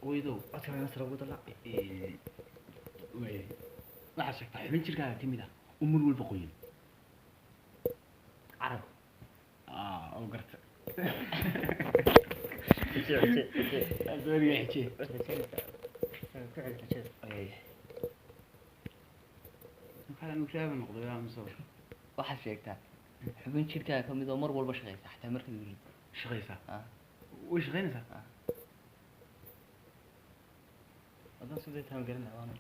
weydow codka ma sara ugu dala way waxa sheegtaa xubin jirkaaga kamid ah umur walba qoyin carab oo garta xije dooriga xije ay maxaa nuuxaaba noqday yaa masoo waxa sheegtaa xubin jirkaaga kamid oo mar walba shaqeysa xataa marka uu shaqeysa ah way shaqeynaysaa adan sidee taan garanaa waana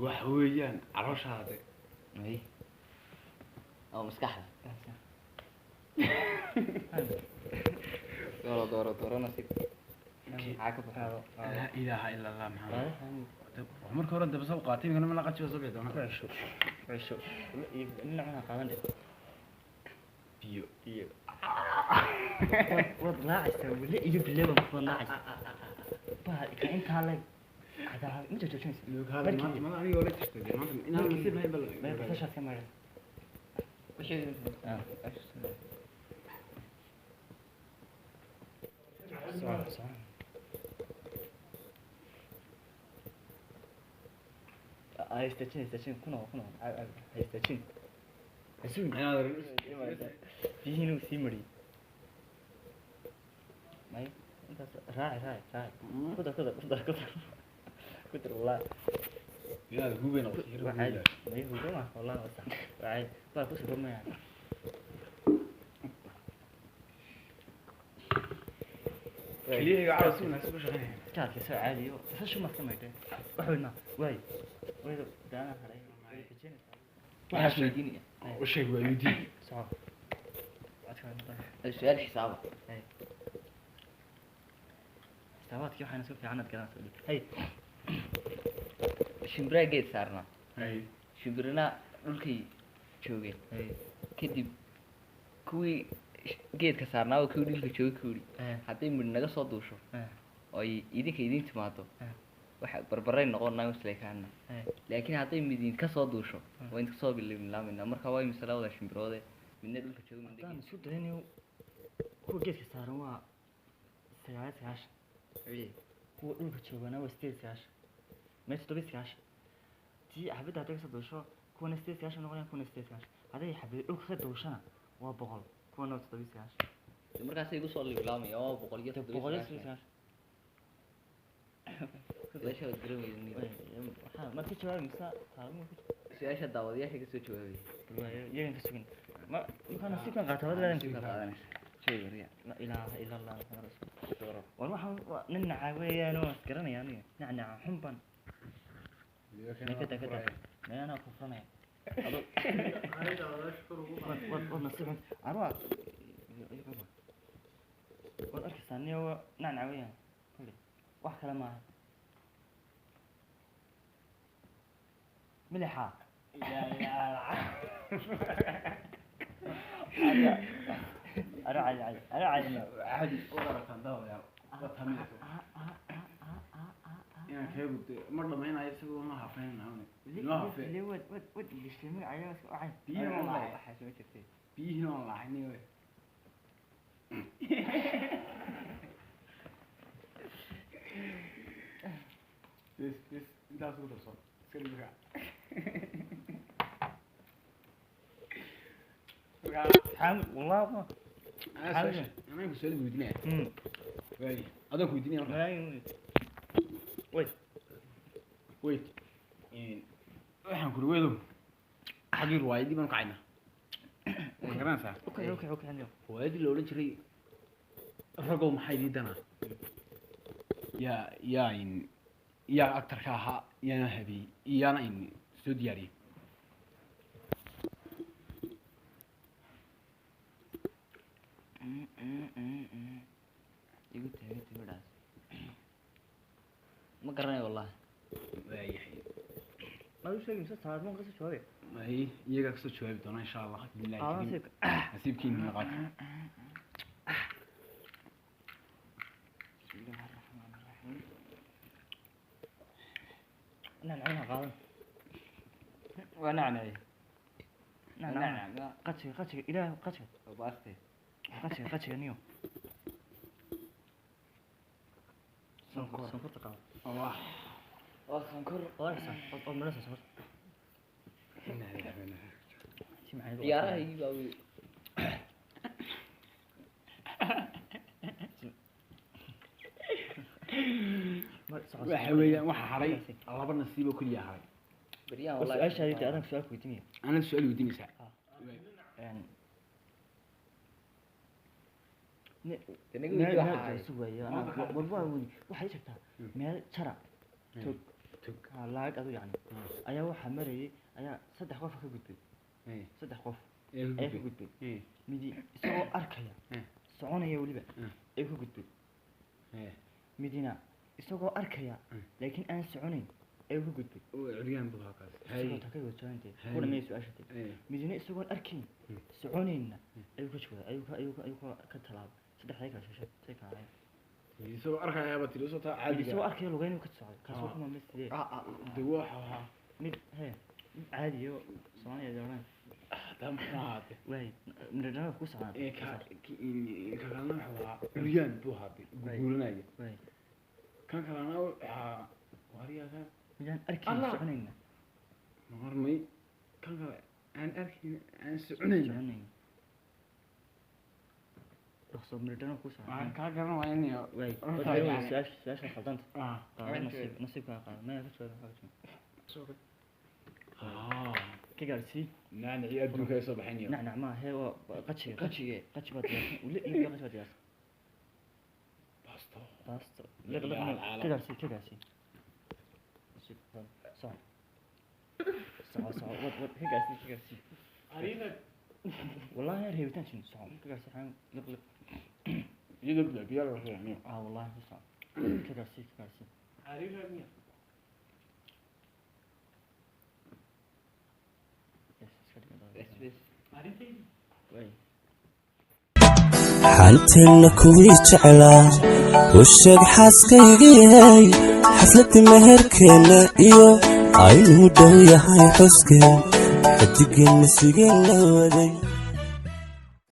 waxa weeyaan calooshaada ay oo maskaxda dooro nasiib maxaa ka baxaado laa ilaaha ila allah maxamed marka hore daba soo qaatay kana ma la qajiyo soo bixi doona عيشو إننا عنا قادنا biyo والله عايز ولا يجيب الليبة والله عايز بقى كأنت هلا هذا أنت تشوفين هذا ما أنا يقول لك تشتري ما إن هذا نصيب هاي ما يبغاش كمان وش صح هيستشين كنا هيستشين أسون أنا فيه سيمري ماي أنت راعي كتر والله يا هو بين الخير وعادي ما هو ما والله صح وعادي بقى كوس ما يعني كليه يعرفون الناس وش غني تعرف يسوي عادي بس شو ما كملت وحولنا واي دانا هاي وش يديني وش يقول يدي صح السؤال حسابه حسابات كيف حنسوي في عناد كلام هاي شمبرا جيت صارنا هاي شمبرنا dhulkii joogeen kadib kuwii geedka saarnaa oo kuwii dhulka joogay kuwii hadday mid naga soo duusho oo ay idin timaado waxa barbaray noqonaa isleekaana laakiin hadday mid idin ka soo duusho waa inta soo bilaabmayna marka way misalada shimbiroode midna dhulka joogay midna aan isku daynayo kuwa geedka saaran waa 9 kuwa dhulka joogana waa 8 meesha 7 tii xabada hadday ka soo duusho kuwana 8 noqonayaan kuwana 8 hadday xabada dhulka ka duushana waa 100 kuwana 7 markaas ay igu soo bilaabmay oo 100 su'aasha garoomay waxa markii jawaab misa taalmo su'aasha daawadayaasha ka soo jawaabay yagan ka sugin ma kana si kan qaataa wadadan ka qaadanaysa shay wariya la ilaaha illa allah rasuul waxaan nin nacaaweeyaan oo garanayaan nacnaa xumban كده ما انا كفرنا والله نصيحه اروح والله ثانيه هو نعنعويه كله واحد كلام معاه ملحه انا عادي ولا كان داو يا وتميت يعني كيف مرة ما هنا يسوي ما حافين هون اللي هو ود يشتمي عليه وعين بيه والله حاسمه شفتي بيه والله عني وي بس انت صوت الصوت سلم حامد والله ما انا ما سؤال ودني واي هذا ودني wait waxaan ku ruweedo xagii ruwaayadii baan kacayna ma garanaysaa okay aniyo ruwaayadii la odhan jiray ragow maxay diidana yaa actarka ahaa yaana habiyey iyaana soo diyaariyey igu tahay ma garanayo wallahi waayahay ما يشوف يمسك صار مو قصة شوية ما هي يجاك صوت شوية بدون إن شاء الله بالله نسيب كين من الغد بسم الله الرحمن الرحيم أنا عينها غالب وأنا عني نعم قتش إله قتش وبأستي قتش نيو sonkorta qaba الله waa sonkor qoraysa oo maraysa sonkor si macay ciyaaraha ii baa wey waxa weeyaan waxa haray laba nasiib oo kaliya haray beryahan su'aashaadii adag su'aal ku weydiinaya ana su'aal weydiinaysaa waxay jirtaa meel jara tog laag adu yani ayaa waxaa marayay ayaa saddex qof ka gudbay saddex qof ayaa ka gudbay midi isagoo arkaya soconaya weliba ee ka gudbay midina isagoo arkaya laakiin aan soconayn ee ka gudbay curiyaan buu halkaas isagoo takay wajahantay kuna meel su'aashatay midina isagoo arkayn soconayna ayuu ka joogaa ayuu ka talaabay saddexday kala shashay say kala ahayd isagoo arkayaaba tiri soo taa caadi isagoo arkaya lugayn ka socday kaasoo kuma mid sidee dawo waxa mid mid caadi iyo Soomaaliya dawladda tam haate way midna ku socdaa ka kalana waxa curiyaan buu haate guuranaya way kan kalana waxa wariyaha midaan arkin soconayna marmay kan kale aan arkin aan soconayna dhaqso midna ku socdaa aan ka garan waaynayo way su'aasha khaldanta nasiibka qaad ma ka soo كجالسي نعم عيال دوك يا صباحين نعم نعم ما هو قتشي ولا إيه قتشي بدياس باستا لا كجالسي صح وات كجالسي عرينا والله يا رهيبتان شنو صح كجالسي حان لق يدق يلا يعني والله صح كجالسي عرينا مين xanteena kuwii jeclaa u sheeg xaaskaygii xafladda meherkeena iyo aynuu dhow yahay xuskeen xidigeenna sigeen la waday